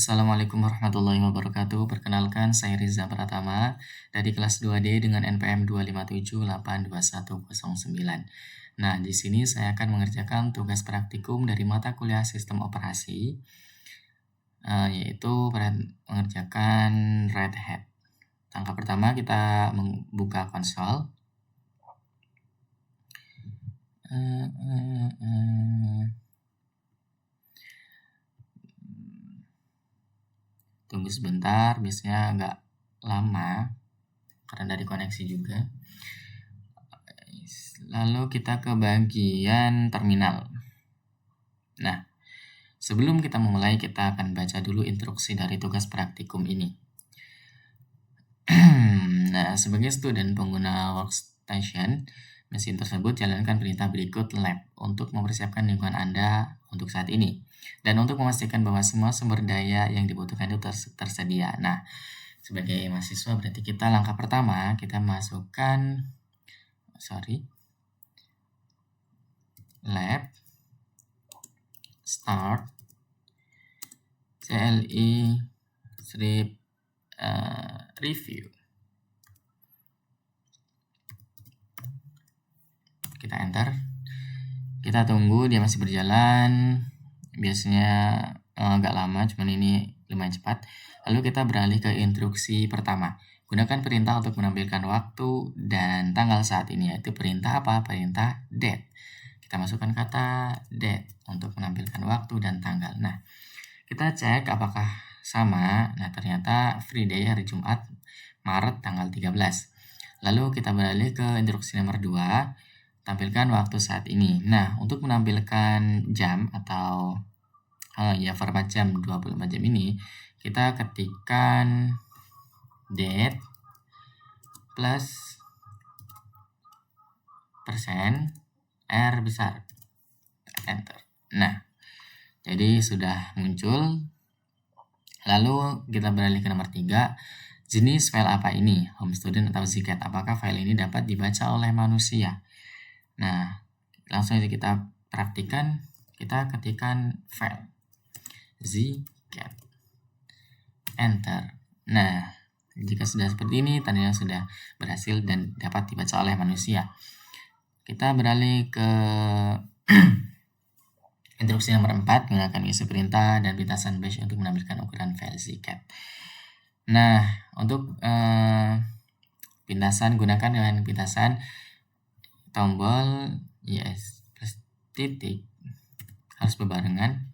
Assalamualaikum warahmatullahi wabarakatuh. Perkenalkan, saya Riza Pratama dari kelas 2D dengan NPM 257822109. Nah, di sini saya akan mengerjakan tugas praktikum dari mata kuliah Sistem Operasi, yaitu mengerjakan Red Hat. Langkah pertama kita membuka konsol. Tunggu sebentar, biasanya agak lama karena dari koneksi juga. Lalu kita ke bagian terminal. Nah, sebelum kita memulai, kita akan baca dulu instruksi dari tugas praktikum ini. Nah, sebagai student pengguna workstation, mesin tersebut jalankan perintah berikut lab untuk mempersiapkan lingkungan Anda untuk saat ini. Dan untuk memastikan bahwa semua sumber daya yang dibutuhkan itu tersedia. Nah, sebagai mahasiswa berarti kita langkah pertama, kita masukkan lab start CLI strip review. Kita enter. Kita tunggu dia masih berjalan. Biasanya agak lama, cuman ini lumayan cepat. Lalu kita beralih ke instruksi pertama. Gunakan perintah untuk menampilkan waktu dan tanggal saat ini, yaitu perintah apa? Perintah date. Kita masukkan kata date untuk menampilkan waktu dan tanggal. Nah, kita cek apakah sama. Nah, ternyata free day hari Jumat, Maret tanggal 13. Lalu kita beralih ke instruksi nomor 2, tampilkan waktu saat ini. Nah, untuk menampilkan jam atau format jam 24 jam ini, kita ketikkan date plus persen R besar. Enter. Nah, jadi sudah muncul. Lalu kita beralih ke nomor 3. Jenis file apa ini? Home student atau Zcat? Apakah file ini dapat dibaca oleh manusia? Nah, langsung aja kita praktikan. Kita ketikkan file Zcat. Enter. Nah, jika sudah seperti ini, tandanya sudah berhasil dan dapat dibaca oleh manusia. Kita beralih ke instruksi nomor 4, menggunakan isi perintah dan pintasan bash untuk menampilkan ukuran file Zcat. Nah, untuk pintasan, gunakan dengan pintasan tombol yes plus titik harus berbarengan.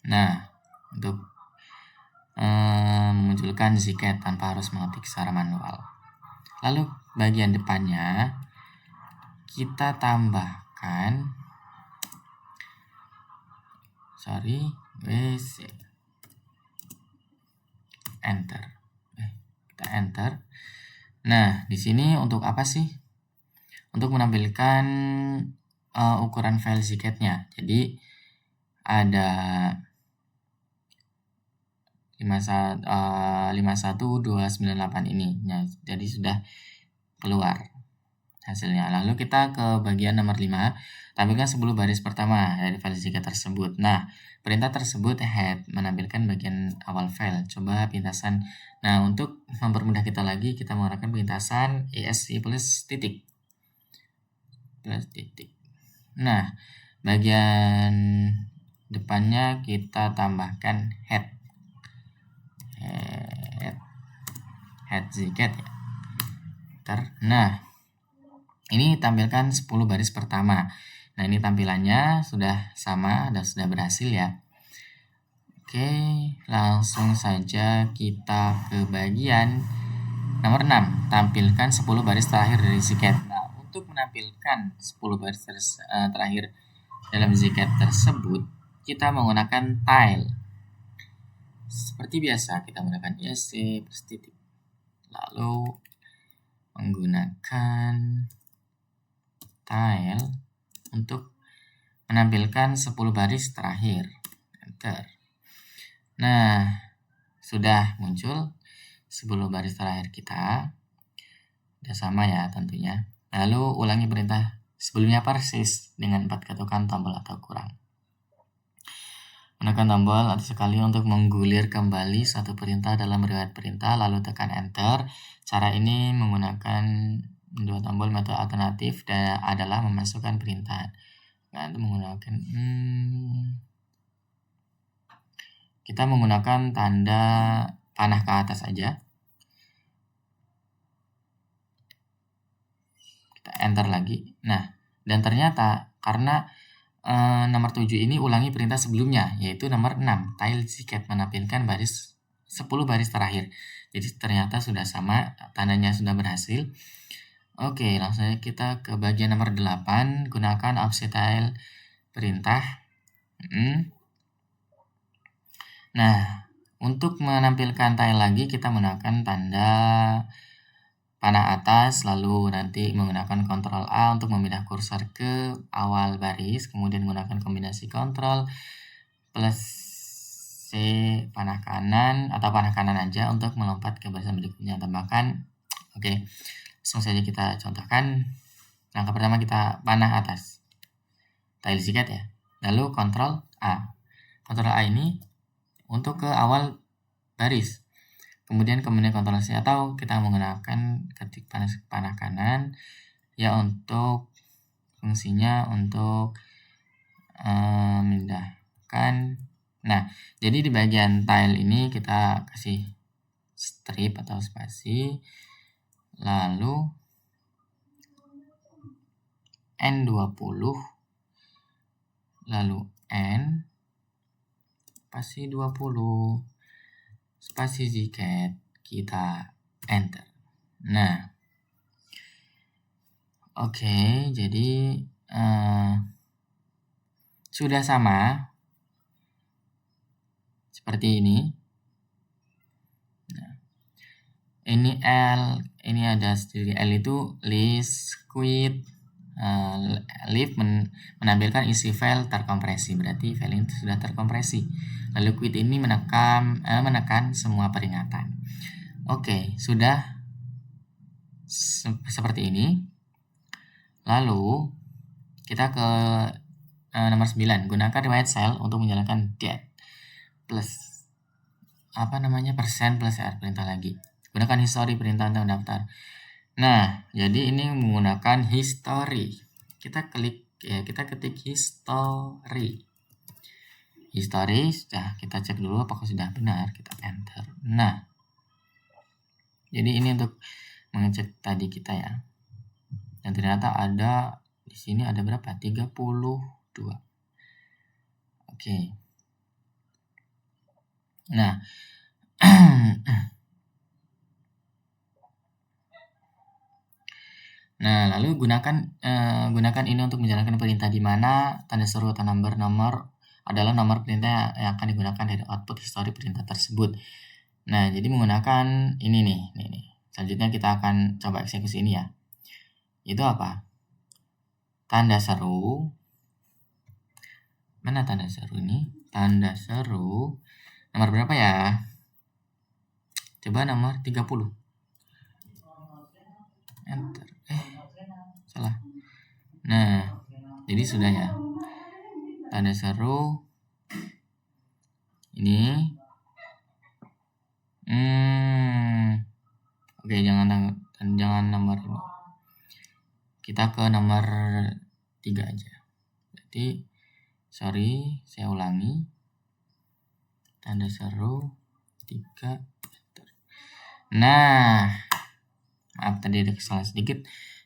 Nah, untuk memunculkan Zcat tanpa harus mengetik secara manual. Lalu bagian depannya kita tambahkan enter. Kita enter. Nah, di sini untuk apa sih? Untuk menampilkan ukuran file Zcat-nya. Jadi ada 51298 ini. Nah, jadi sudah keluar hasilnya. Lalu kita ke bagian nomor 5, tampilkan 10 baris pertama dari file Zcat tersebut. Nah, perintah tersebut head menampilkan bagian awal file. Coba pintasan. Nah, untuk mempermudah kita lagi, kita menggunakan pintasan esi plus titik. Nah, bagian depannya kita tambahkan head Zcat ya. Nah, ini tampilkan 10 baris pertama. Nah, ini tampilannya sudah sama dan sudah berhasil ya. Oke, langsung saja kita ke bagian nomor 6, tampilkan 10 baris terakhir dari Zcat. Nah, untuk menampilkan 10 baris terakhir dalam Zcat tersebut, kita menggunakan tile. Seperti biasa, kita menggunakan esc plus titik. Lalu menggunakan tile untuk menampilkan 10 baris terakhir. Enter. Nah, sudah muncul 10 baris terakhir kita. Sudah sama ya tentunya. Lalu ulangi perintah sebelumnya persis dengan 4 ketukan tombol atau kurang. Tekan tombol atau sekali untuk menggulir kembali suatu perintah dalam riwayat perintah, lalu tekan enter. Cara ini menggunakan dua tombol. Metode alternatif adalah memasukkan perintah. Nah, itu menggunakan kita menggunakan tanda panah ke atas aja. Kita enter lagi. Nah, dan ternyata karena nomor 7 ini ulangi perintah sebelumnya, yaitu nomor 6. TileZCat menampilkan 10 baris terakhir. Jadi ternyata sudah sama, tandanya sudah berhasil. Oke, langsung saja kita ke bagian nomor 8. Gunakan offset tile perintah. Nah, untuk menampilkan tile lagi kita menggunakan tanda panah atas, lalu nanti menggunakan Ctrl A untuk memindah kursor ke awal baris, kemudian menggunakan kombinasi Ctrl plus C panah kanan atau panah kanan aja untuk melompat ke barisan berikutnya. Tambahkan, oke, langsung saja kita contohkan. Langkah pertama kita panah atas, TileZCat ya, lalu Ctrl A. Ctrl A ini untuk ke awal baris. Kemudian Ctrl C atau kita menggunakan ketik panah kanan ya, untuk fungsinya untuk memindahkan. Nah, jadi di bagian tile ini kita kasih strip atau spasi, lalu N20, lalu N spasi 20 spasi ZCat, kita enter. Nah, oke, jadi sudah sama seperti ini. Nah, ini L, ini ada sendiri. L itu list, quit, leave menampilkan isi file terkompresi, berarti file ini sudah terkompresi. Lalu quit ini menekan semua peringatan. Oke, sudah seperti ini. Lalu kita ke nomor 9. Gunakan riwayat cell untuk menjalankan get plus persen plus R perintah lagi. Gunakan history perintah untuk mendaftar. Nah, jadi ini menggunakan history. Kita ketik history. History sudah, kita cek dulu apakah sudah benar, kita enter. Nah, jadi ini untuk mengecek tadi kita ya. Dan ternyata ada di sini ada berapa? 32. Oke. Nah, nah, lalu gunakan ini untuk menjalankan perintah di mana tanda seru atau nomor adalah nomor perintah yang akan digunakan dari output history perintah tersebut. Nah, jadi menggunakan ini nih. Selanjutnya kita akan coba eksekusi ini ya. Itu apa? Tanda seru. Mana tanda seru ini? Tanda seru nomor berapa ya? Coba nomor 30. Enter. Salah. Nah, jadi sudah ya. Tanda seru ini. Oke, jangan nomor ini. Kita ke nomor 3 aja. Berarti saya ulangi. Tanda seru 3. Nah, maaf tadi ada kesalahan sedikit.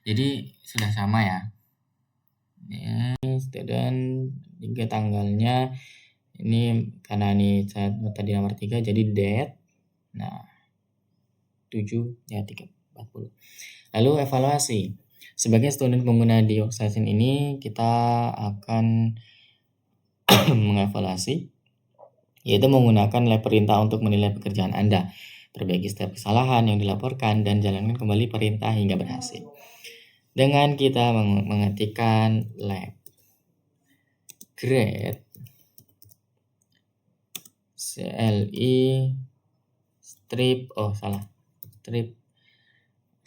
Jadi sudah sama ya. Dan 3 tanggalnya ini karena ini saya tadi nomor 3 jadi date. Nah, 7 ya 340. Lalu evaluasi. Sebagai student pengguna di workstation ini kita akan mengevaluasi, yaitu menggunakan lab perintah untuk menilai pekerjaan Anda, perbaiki setiap kesalahan yang dilaporkan dan jalankan kembali perintah hingga berhasil. Dengan kita mengetikkan lab grade CLI strip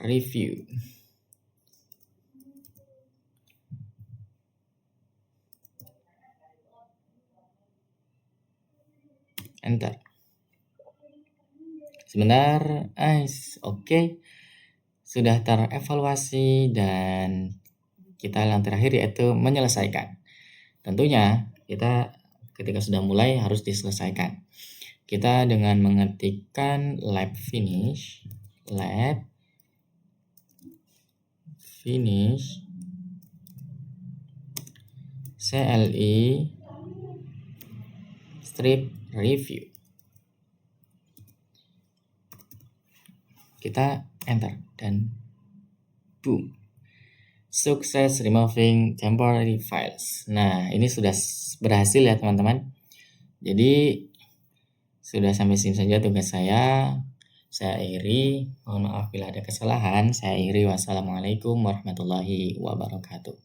review. enter. Sebentar, oke. Sudah terevaluasi dan kita yang terakhir yaitu menyelesaikan. Tentunya kita ketika sudah mulai harus diselesaikan. Kita dengan mengetikkan lab finish CLI strip review. Kita enter dan boom. Sukses removing temporary files. Nah, ini sudah berhasil ya teman-teman. Jadi sudah sampai sini saja tugas saya. Saya akhiri. Mohon maaf bila ada kesalahan. Saya akhiri. Wassalamualaikum warahmatullahi wabarakatuh.